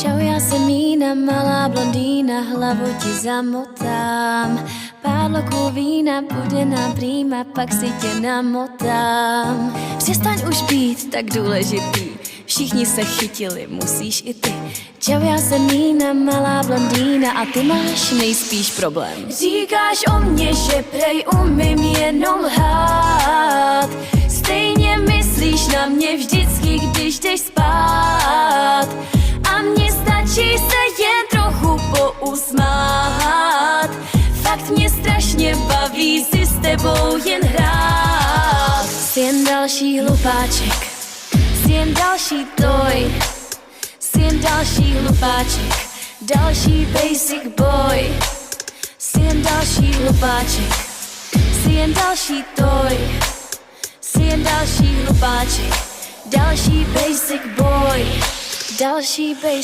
Čau, já jsem Mína, malá blondýna, hlavu ti zamotám. Pár vína bude nám prýma, pak si tě namotám. Přestaň už být tak důležitý, všichni se chytili, musíš i ty. Čau, já jsem Mína, malá blondýna a ty máš nejspíš problém. Říkáš o mně, že prej umím jenom lhát. Stejně myslíš na mě vždycky, když jdeš spát. A mně stačí se jen trochu pousmát. Fakt mě strašně baví si s tebou jen hrát. Jsi jen další hlupáček, jsi jen další toj, jsi jen další hlupáček, další basic boy. Jsi jen další hlupáček, jsi jen další toj, jsi jen další hlupáček, další basic boy, další basic.